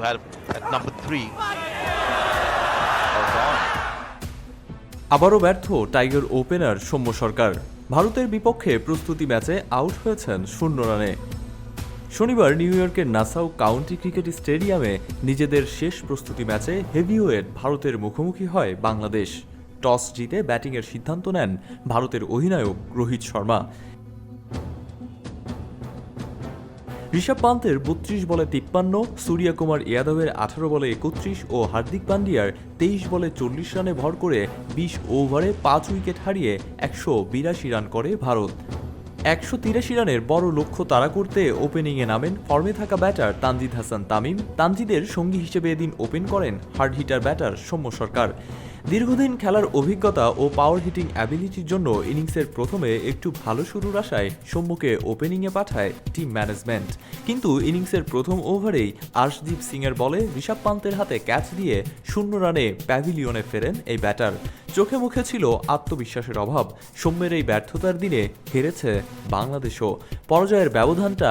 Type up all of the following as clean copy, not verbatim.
have at number 3. আবারও ব্যর্থ tiger opener Soumya সরকার। ভারতের বিপক্ষে প্রস্তুতি ম্যাচে আউট হয়েছেন 0 রানে। শনিবার নিউ ইয়র্কের নাসাউ কাউন্টি ক্রিকেট স্টেডিয়ামে নিজেদের শেষ প্রস্তুতি ম্যাচে হেভিওয়েট ভারতের মুখোমুখি হয় বাংলাদেশ। টস জিতে ব্যাটিংয়ের সিদ্ধান্ত নেন ভারতের অধিনায়ক রোহিত শর্মা। ঋষভ পান্তের 32 বলে 53, সূর্যকুমার যাদবের 18 বলে 31 ও হার্দিক পান্ডিয়ার 23 বলে 40 রানে ভর করে 20 ওভারে 5 উইকেট হারিয়ে 182 রান করে ভারত। 183 রানের বড় লক্ষ্য তাড়া করতে ওপেনিংয়ে নামেন ফর্মে থাকা ব্যাটার তানজিদ হাসান তামিম। তানজিদের সঙ্গী হিসেবে এদিন ওপেন করেন হার্ড হিটার ব্যাটার সৌম্য সরকার। দীর্ঘদিন খেলার অভিজ্ঞতা ও পাওয়ার হিটিং অ্যাবিলিটির জন্য ইনিংসের প্রথমে একটু ভালো শুরুর আশায় সৌম্যকে ওপেনিংয়ে পাঠায় টিম ম্যানেজমেন্ট। কিন্তু ইনিংসের প্রথম ওভারেই আর্শদীপ সিংয়ের বলে ঋষভ পান্তের হাতে ক্যাচ দিয়ে 0 রানে প্যাভিলিয়নে ফেরেন এই ব্যাটার। চোখে মুখে ছিল আত্মবিশ্বাসের অভাব। সৌম্যের এই ব্যর্থতার দিনে হেরেছে বাংলাদেশও। পরাজয়ের ব্যবধানটা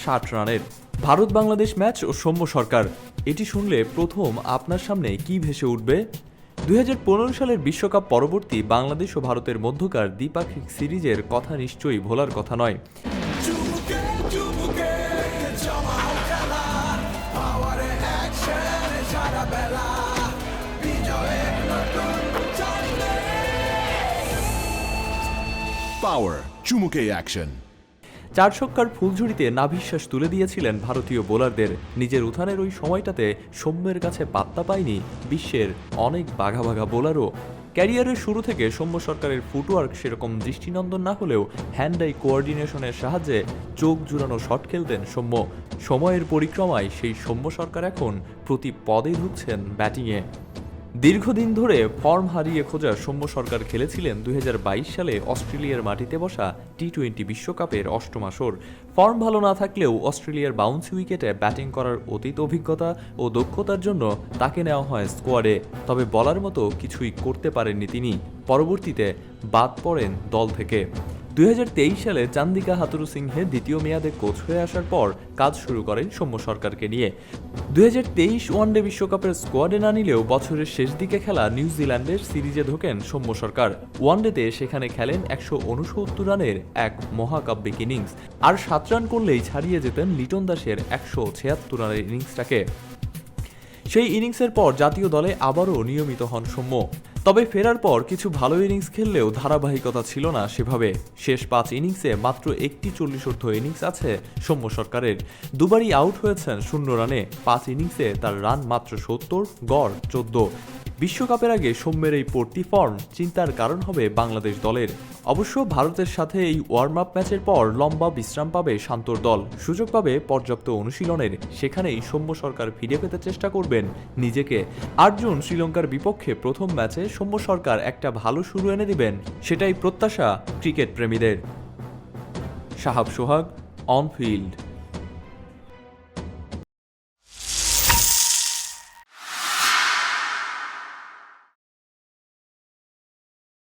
60 রানের। ভারত বাংলাদেশ ম্যাচ ও সৌম্য সরকার, এটি শুনলে প্রথম আপনার সামনে কি ভেসে উঠবে? 2015 সালের বিশ্বকাপ পরবর্তী বাংলাদেশ ও ভারতের মধ্যকার দ্বিপাক্ষিক সিরিজের কথা নিশ্চয়ই ভোলার কথা নয়। পাওয়ার চুমুকে অ্যাকশন। 4 ছক্কার ফুলঝুরিতে নাভিশ্বাস তুলে দিয়েছিলেন ভারতীয় বোলারদের। নিজের উত্থানের ওই সময়টাতে সৌম্যের কাছে পাত্তা পায়নি বিশ্বের অনেক বাঘা বাঘা বোলারও। ক্যারিয়ারের শুরু থেকে সৌম্য সরকারের ফুটওয়ার্ক সেরকম দৃষ্টিনন্দন না হলেও হ্যান্ড আই কোঅর্ডিনেশনের সাহায্যে চোখ জুড়ানো শট খেলতেন সৌম্য। সময়ের পরিক্রমায় সেই সৌম্য সরকার এখন প্রতি পদে ঢুকছেন ব্যাটিংয়ে। দীর্ঘদিন ধরে ফর্ম হারিয়ে খোঁজা সৌম্য সরকার খেলেছিলেন 2022 সালে অস্ট্রেলিয়ার মাটিতে বসা টি-20 বিশ্বকাপের অষ্টম আসর। ফর্ম ভালো না থাকলেও অস্ট্রেলিয়ার বাউন্সি উইকেটে ব্যাটিং করার অতীত অভিজ্ঞতা ও দক্ষতার জন্য তাকে নেওয়া হয় স্কোয়াডে। তবে বলার মতো কিছুই করতে পারেননি তিনি। পরবর্তীতে বাদ পড়েন দল থেকে। 2023 সালে চান্দিকা হাথুরু সিংহে দ্বিতীয় মেয়াদে কোচ হয়ে আসার পর কাজ শুরু করেন সৌম্য সরকারকে নিয়ে। 2023 ওয়ানডে বিশ্বকাপের স্কোয়াডে না নিলেও বছরের শেষ দিকে খেলা নিউজিল্যান্ডের সিরিজে ঢোকেন সৌম্য সরকার। ওয়ানডেতে সেখানে খেলেন 169 রানের এক মহাকাব্যিক ইনিংস। আর 7 রান করলেই ছাড়িয়ে যেতেন লিটন দাসের 176 রানের ইনিংসটাকে। সেই ইনিংসের পর জাতীয় দলে আবারও নিয়মিত হন সৌম্য। তবে ফেরার পর কিছু ভালো ইনিংস খেললেও ধারাবাহিকতা ছিল না সেভাবে। শেষ 5 ইনিংসে মাত্র একটি 40 ইনিংস আছে সৌম্য সরকারের। দুবারই আউট হয়েছেন 0 রানে। 5 ইনিংসে তার রান মাত্র 70, গড় 14। বিশ্বকাপের আগে সৌম্যের এই পড়তি ফর্ম চিন্তার কারণ হবে বাংলাদেশ দলের। অবশ্য ভারতের সাথে এই ওয়ার্ম আপ ম্যাচের পর লম্বা বিশ্রাম পাবে শান্তর দল, সুযোগ পাবে পর্যাপ্ত অনুশীলনের। সেখানেই সৌম্য সরকার ফিরে পেতে চেষ্টা করবেন নিজেকে। 8 জুন শ্রীলঙ্কার বিপক্ষে প্রথম ম্যাচে সৌম্য সরকার একটা ভালো শুরু এনে দিবেন, সেটাই প্রত্যাশা ক্রিকেট প্রেমীদের। শাহাব সোহাগ, অন ফিল্ড।